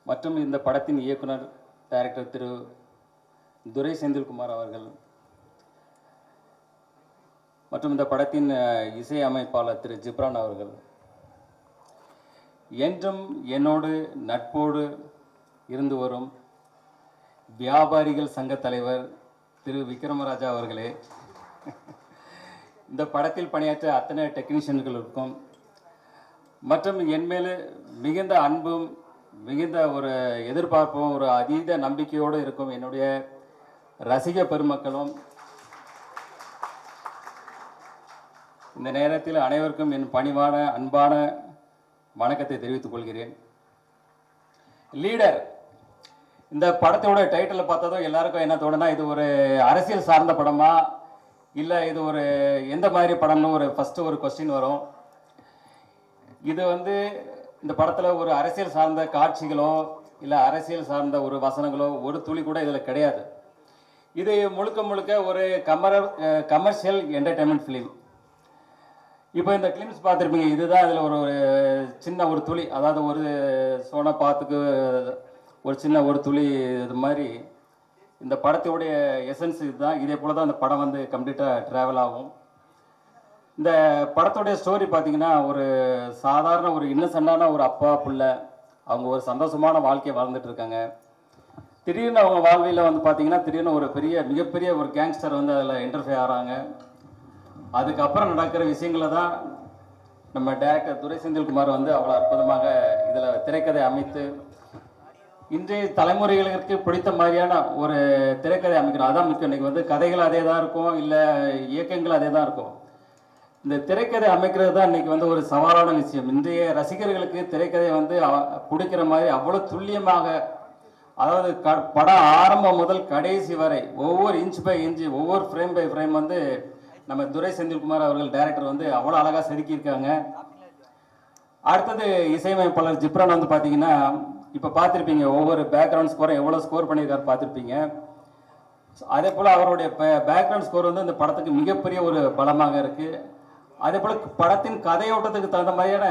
மற்றும் இந்த படத்தின் இயக்குனர் டைரக்டர் திரு துரை செந்தில்குமார் அவர்கள் மற்றும் இந்த படத்தின் இசை அமைப்பாளர் திரு ஜிப்ரான் அவர்கள், என்றும் என்னோடு நட்போடு இருந்து வரும் வியாபாரிகள் சங்க தலைவர் திரு விக்ரமராஜா அவர்களே, இந்த படத்தில் பணியாற்ற அத்தனை டெக்னீஷியன்களுக்கும் மற்றும் என் மேல் மிகுந்த அன்பும் மிகுந்த ஒரு எதிர்பார்ப்பும் ஒரு அதீத நம்பிக்கையோடு இருக்கும் என்னுடைய ரசிக பெருமக்களும் இந்த நேரத்தில் அனைவருக்கும் என் பணிவான அன்பான வணக்கத்தை தெரிவித்துக் கொள்கிறேன். லீடர் இந்த படத்தோட டைட்டில் பார்த்ததும் எல்லாருக்கும் என்ன தோணுனா, இது ஒரு அரசியல் சார்ந்த படமா இல்லை இது ஒரு எந்த மாதிரி படம்னு ஃபஸ்ட்டு ஒரு கொஸ்டின் வரும். இது இந்த படத்தில் ஒரு அரசியல் சார்ந்த காட்சிகளோ இல்லை அரசியல் சார்ந்த ஒரு வசனங்களோ ஒரு துளி கூட இதில் கிடையாது. இது முழுக்க முழுக்க ஒரு கமர்ஷியல் என்டர்டைன்மெண்ட் ஃபிலிம். இப்போ இந்த கிளிம்ஸ் பார்த்துருப்பீங்க, இதுதான் இதில் ஒரு சின்ன ஒரு துளி, அதாவது ஒரு சோனா பாத்துக்கு ஒரு சின்ன ஒரு துளி இது மாதிரி இந்த படத்தோடைய எசன்ஸ் இதுதான். இதே போல் தான் இந்த படம் கம்ப்ளீட்டாக ட்ராவல் ஆகும். இந்த படத்தோடைய ஸ்டோரி பார்த்தீங்கன்னா, ஒரு சாதாரண ஒரு இன்னசென்டான ஒரு அப்பா பிள்ளை, அவங்க ஒரு சந்தோஷமான வாழ்க்கையை வாழ்ந்துட்டு இருக்காங்க. திடீர்னு அவங்க வாழ்வில் பார்த்தீங்கன்னா திடீர்னு ஒரு மிகப்பெரிய ஒரு கேங்ஸ்டர் அதில் இன்டர்ஃபியர் ஆகிறாங்க. அதுக்கப்புறம் நடக்கிற விஷயங்களை தான் நம்ம டைரக்டர் துரை செந்தில்குமார் அவ்வளோ அற்புதமாக இதில் திரைக்கதை அமைத்து இன்றைய தலைமுறைகளுக்கு பிடித்த மாதிரியான ஒரு திரைக்கதை அமைக்கணும். அதான் முக்கியம். இன்றைக்கி கதைகள் அதே தான் இருக்கும், இல்லை இயக்கங்கள் அதே தான் இருக்கும். இந்த திரைக்கதை அமைக்கிறது தான் இன்றைக்கி ஒரு சவாலான விஷயம். இன்றைய ரசிகர்களுக்கு திரைக்கதை பிடிக்கிற மாதிரி அவ்வளோ துல்லியமாக, அதாவது படம் ஆரம்பம் முதல் கடைசி வரை ஒவ்வொரு இன்ச் பை இன்ச்சு, ஒவ்வொரு ஃப்ரேம் பை ஃப்ரேம் நம்ம துரை செந்தில்குமார் அவர்கள் டைரக்டர் அவ்வளோ அழகாக செதுக்கியிருக்காங்க. அடுத்தது இசையமைப்பாளர் ஜிப்ரான் பார்த்தீங்கன்னா, இப்போ பார்த்துருப்பீங்க ஒவ்வொரு பேக்ரவுண்ட் ஸ்கோரும் எவ்வளோ ஸ்கோர் பண்ணியிருக்காரு பார்த்துருப்பீங்க. அதே போல் அவருடைய பேக்ரவுண்ட் ஸ்கோர் இந்த படத்துக்கு மிகப்பெரிய ஒரு பலமாக இருக்குது. அதே போல் படத்தின் கதையோட்டத்துக்கு தகுந்த மாதிரியான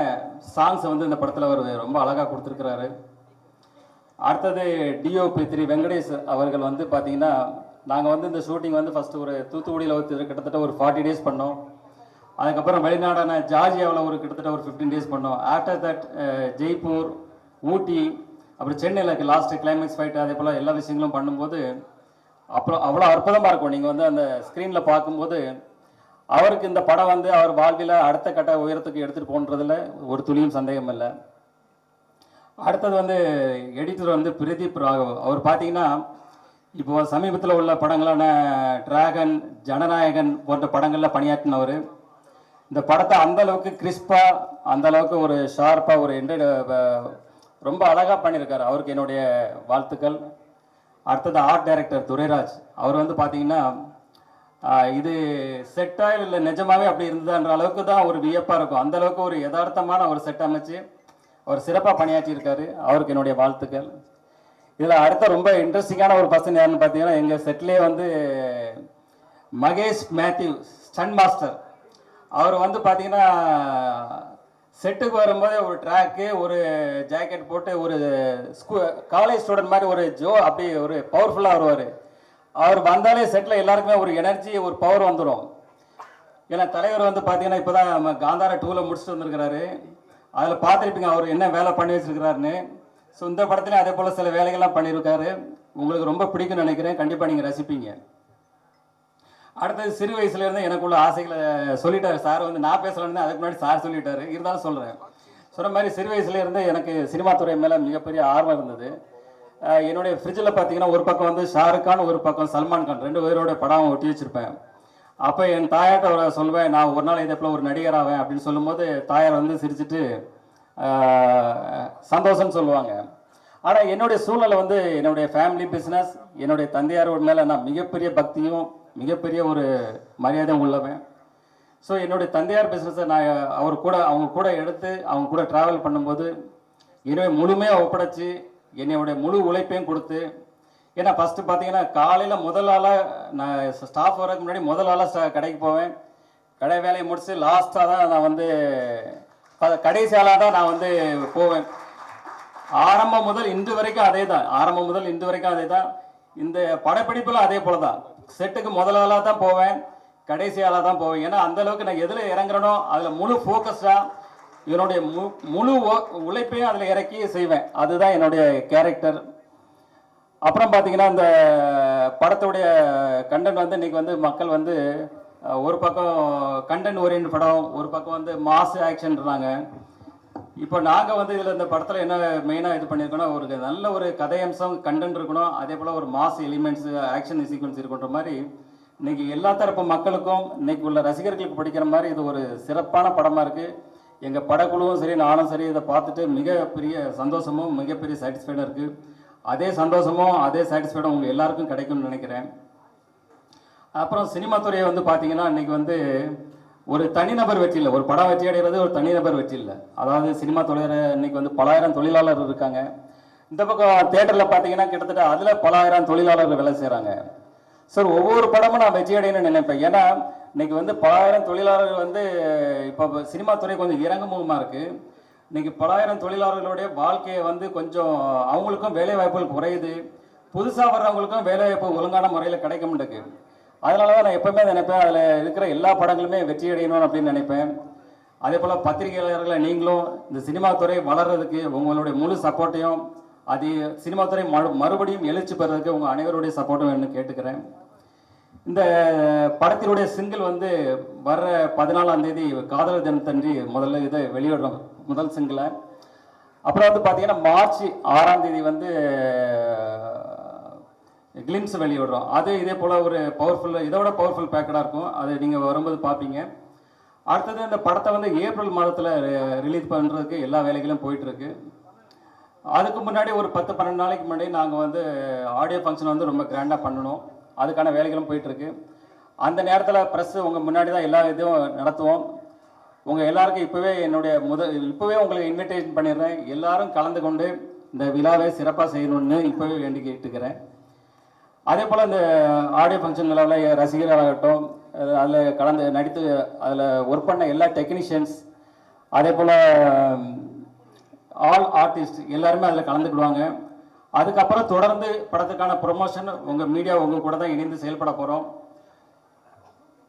சாங்ஸ் இந்த படத்தில் அவர் ரொம்ப அழகாக கொடுத்துருக்கிறாரு. அடுத்தது டிஓபி திரு வெங்கடேஷ் அவர்கள் பார்த்தீங்கன்னா, நாங்கள் இந்த ஷூட்டிங் ஃபஸ்ட்டு ஒரு தூத்துக்குடியில் கிட்டத்தட்ட ஒரு 40 டேஸ் பண்ணோம். அதுக்கப்புறம் வெளிநாடான ஜார்ஜியாவில் கிட்டத்தட்ட ஒரு 15 டேஸ் பண்ணோம். ஆஃப்டர் தட் ஜெய்ப்பூர், ஊட்டி, அப்புறம் சென்னையில் லாஸ்ட்டு கிளைமேக்ஸ் ஃபைட்டு, அதே போல் எல்லா விஷயங்களும் பண்ணும்போது அப்புறம் அவ்வளோ அற்புதமாக இருக்கும். நீங்கள் அந்த ஸ்க்ரீனில் பார்க்கும்போது அவருக்கு இந்த படம் அவர் வாழ்வில் அடுத்த கட்ட உயரத்துக்கு எடுத்துகிட்டு போன்றதில் ஒரு துளியும் சந்தேகம் இல்லை. அடுத்தது எடிட்டர் பிரதீப் ராகவ். அவர் பார்த்தீங்கன்னா, இப்போ சமீபத்தில் உள்ள படங்களான டிராகன், ஜனநாயகன் போன்ற படங்களில் பணியாற்றினவர். இந்த படத்தை அந்தளவுக்கு கிறிஸ்பாக, அந்தளவுக்கு ஒரு ஷார்ப்பாக ரொம்ப அழகாக பண்ணியிருக்காரு. அவருக்கு என்னுடைய வாழ்த்துக்கள். அடுத்தது ஆர்ட் டைரக்டர் துரைராஜ். அவர் பார்த்தீங்கன்னா, இது செட்டாக இல்லை நிஜமாவே அப்படி இருந்ததுன்ற அளவுக்கு தான் ஒரு வியப்பாக இருக்கும். அந்தளவுக்கு ஒரு யதார்த்தமான ஒரு செட் அமைச்சு அவர் சிறப்பாக பணியாற்றியிருக்காரு. அவருக்கு என்னுடைய வாழ்த்துக்கள். இதில் அடுத்த ரொம்ப இன்ட்ரெஸ்டிங்கான ஒரு பர்சன் யாருன்னு பார்த்தீங்கன்னா, எங்கள் செட்லேயே மகேஷ் மேத்யூ ஸ்டன் மாஸ்டர். அவர் பார்த்தீங்கன்னா, செட்டுக்கு வரும்போதே ஒரு ட்ராக்கு, ஒரு ஜாக்கெட் போட்டு ஒரு காலேஜ் ஸ்டூடெண்ட் மாதிரி அப்படி ஒரு பவர்ஃபுல்லாக வருவார். அவர் வந்தாலே செட்டில் எல்லாருக்குமே ஒரு எனர்ஜி, ஒரு பவர் வந்துடும். ஏன்னா தலைவர் பார்த்தீங்கன்னா இப்போ தான் நம்ம காந்தாரா 2ல் முடிச்சுட்டு வந்திருக்கிறாரு. அதில் பார்த்துருப்பீங்க அவர் என்ன வேலை பண்ணி வச்சுருக்கிறாருன்னு. ஸோ இந்த படத்துலேயும் அதே போல் சில வேலைகள்லாம் பண்ணியிருக்காரு. உங்களுக்கு ரொம்ப பிடிக்கும்னு நினைக்கிறேன். கண்டிப்பாக நீங்கள் ரசிப்பீங்க. அடுத்தது சிறு வயசுலேருந்து எனக்குள்ள ஆசைகளை சொல்லிட்டார் சார். நான் பேசலன்னு அதுக்கு முன்னாடி சார் சொல்லிட்டாரு, இருந்தாலும் சொல்கிறேன். சொன்ன மாதிரி சிறு வயசுலேருந்து எனக்கு சினிமா துறை மேலே மிகப்பெரிய ஆர்வம் இருந்தது. என்னுடைய ஃப்ரிட்ஜில் பார்த்தீங்கன்னா ஒரு பக்கம் ஷாருக் கான், ஒரு பக்கம் சல்மான் கான், 2 பேரோட படம் ஒட்டி வச்சுருப்பேன். அப்போ என் தாயார்கிட்ட சொல்வேன், நான் ஒரு நாள் இதே போல் ஒரு நடிகர் ஆவேன் அப்படின்னு சொல்லும்போது தாயார் சிரிச்சுட்டு சந்தோஷம்னு சொல்லுவாங்க. ஆனால் என்னுடைய சூழ்நிலை என்னுடைய ஃபேமிலி பிஸ்னஸ், என்னுடைய தந்தையாரோட மேலே நான் மிகப்பெரிய பக்தியும் மிகப்பெரிய ஒரு மரியாதையும் உள்ளவன். ஸோ என்னுடைய தந்தையார் பிஸ்னஸை நான் அவங்க கூட எடுத்து அவங்க கூட ட்ராவல் பண்ணும்போது என்னுடைய முழுமையாக ஒப்படைச்சி என்னுடைய முழு உழைப்பையும் கொடுத்து, ஏன்னா ஃபஸ்ட்டு பார்த்தீங்கன்னா காலையில் முதல் ஆளாக நான் ஸ்டாஃப் வரதுக்கு முன்னாடி முதல் ஆளாக கடைக்கு போவேன். கடை வேலையை முடிச்சு லாஸ்ட்டாக தான் நான் கடைசி ஆளாக தான் நான் போவேன். ஆரம்பம் முதல் இன்று வரைக்கும் அதே தான். ஆரம்பம் முதல் இன்று வரைக்கும் அதே தான். இந்த படப்பிடிப்புல அதே போல தான். செட்டுக்கு முதல் ஆளாக தான் போவேன், கடைசி ஆளாக தான் போவேன். ஏன்னா அந்த அளவுக்கு நான் எதில் இறங்குறனோ அதில் முழு ஃபோக்கஸ்டாக என்னுடைய முழு உழைப்பையும் அதில் இறக்கி செய்வேன். அதுதான் என்னுடைய கேரக்டர். அப்புறம் பார்த்தீங்கன்னா இந்த படத்துடைய கண்டென்ட் வந்து இன்னைக்கு வந்து மக்கள் வந்து ஒரு பக்கம் கண்டென்ட் ஓரியன்ட் படம், ஒரு பக்கம் வந்து மாஸ் ஆக்ஷன்றாங்க. இப்போ நாங்கள் வந்து இதில் இந்த படத்தில் என்ன மெயினாக இது பண்ணியிருக்கோன்னா, ஒரு நல்ல ஒரு கதையம்சம் கண்டென்ட் இருக்கணும், அதே போல் ஒரு மாஸ் எலிமெண்ட்ஸு ஆக்ஷன் சீக்வன்ஸ் இருக்குன்ற மாதிரி இன்னைக்கு எல்லா தரப்பு மக்களுக்கும் இன்னைக்கு உள்ள ரசிகர்களுக்கு பிடிக்கிற மாதிரி இது ஒரு சிறப்பான படமாக இருக்குது. எங்கள் படக்குழுவும் சரி நானும் சரி இதை பார்த்துட்டு மிகப்பெரிய சந்தோஷமும் மிகப்பெரிய சாட்டிஸ்ஃபைடாக இருக்குது. அதே சந்தோஷமும் அதே சாட்டிஸ்ஃபைடும் உங்களுக்கு எல்லாருக்கும் கிடைக்கும்னு நினைக்கிறேன். அப்புறம் சினிமா துறையை வந்து பார்த்தீங்கன்னா இன்றைக்கி வந்து ஒரு தனிநபர் வெற்றி இல்லை, ஒரு படம் வெற்றி அடைகிறது ஒரு தனிநபர் வெற்றி இல்லை. அதாவது சினிமா துறையில் இன்னைக்கு வந்து பலாயிரம் தொழிலாளர் இருக்காங்க. இந்த பக்கம் தேட்டரில் பார்த்தீங்கன்னா கிட்டத்தட்ட அதில் பலாயிரம் தொழிலாளர்கள் வேலை செய்கிறாங்க. சார் ஒவ்வொரு படமும் நான் வெற்றி அடையணும்னு நினைப்பேன். ஏன்னா இன்னைக்கு வந்து பலாயிரம் தொழிலாளர்கள் வந்து இப்போ சினிமா துறை கொஞ்சம் இறங்குமுகமாக இருக்குது. இன்னைக்கு பலாயிரம் தொழிலாளர்களுடைய வாழ்க்கையை வந்து கொஞ்சம் அவங்களுக்கும் வேலை வாய்ப்புகள் குறையுது, புதுசாக வர்றவங்களுக்கும் வேலை வாய்ப்பு ஒழுங்கான முறையில் கிடைக்க மாட்டேங்குது. அதனால தான் நான் எப்பவுமே நினைப்பேன் அதில் இருக்கிற எல்லா படங்களுமே வெற்றி அடையணும் அப்படின்னு நினைப்பேன். அதே போல் பத்திரிகையாளர்களை நீங்களும் இந்த சினிமா துறை வளர்றதுக்கு உங்களுடைய முழு சப்போர்ட்டையும், அது சினிமா துறை மறுபடியும் எழுச்சி பெறதுக்கு உங்கள் அனைவருடைய சப்போர்ட்டும் வேணும்னு கேட்டுக்கிறேன். இந்த படத்தினுடைய சிங்கிள் வந்து வர்ற 14ஆம் தேதி காதலர் தினத்தன்றி முதல்ல இதை வெளியிடுறோம், முதல் சிங்கிளை. அப்புறம் வந்து பார்த்தீங்கன்னா மார்ச் 6ஆம் தேதி வந்து கிளிம்ஸ் வெளியிடுறோம். அது இதே போல் ஒரு பவர்ஃபுல், இதோட பவர்ஃபுல் பேக்கடாக இருக்கும். அது நீங்கள் வரும்போது பார்ப்பீங்க. அடுத்தது இந்த படத்தை வந்து ஏப்ரல் மாதத்தில் ரிலீஸ் பண்ணுறதுக்கு எல்லா வேலைகளும் போயிட்டுருக்கு. அதுக்கு முன்னாடி ஒரு 10-12 நாளைக்கு முன்னாடி நாங்கள் வந்து ஆடியோ ஃபங்க்ஷன் வந்து ரொம்ப கிராண்டாக பண்ணணும். அதுக்கான வேலைகளும் போயிட்டுருக்கு. அந்த நேரத்தில் ப்ரெஸ் உங்கள் முன்னாடி தான் எல்லா இதுவும் நடத்துவோம். உங்கள் எல்லாருக்கும் இப்போவே உங்களுக்கு இன்விடேஷன் பண்ணிடுறேன். எல்லாரும் கலந்து கொண்டு இந்த விழாவை சிறப்பாக செய்யணும்னு இப்போவே வேண்டி கேட்டுக்கிறேன். அதே போல் இந்த ஆடியோ ஃபங்க்ஷன்களில் ரசிகர்களாகட்டும், அதில் நடித்து அதில் ஒர்க் பண்ண எல்லா டெக்னீஷியன்ஸ், அதே போல் ஆல் ஆர்டிஸ்ட் எல்லாருமே அதில் கலந்துக்கிடுவாங்க. அதுக்கப்புறம் தொடர்ந்து படத்துக்கான ப்ரொமோஷன் உங்கள் மீடியா உங்கள் கூட தான் இணைந்து செயல்பட போகிறோம்.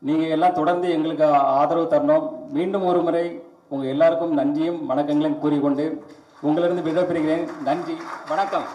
நீங்கள் எல்லாம் தொடர்ந்து எங்களுக்கு ஆதரவு தரணும். மீண்டும் ஒரு முறை உங்கள் எல்லாருக்கும் நன்றியும் வணக்கங்களையும் கூறிக்கொண்டு உங்களிருந்து விடைபெறுகிறேன். நன்றி, வணக்கம்.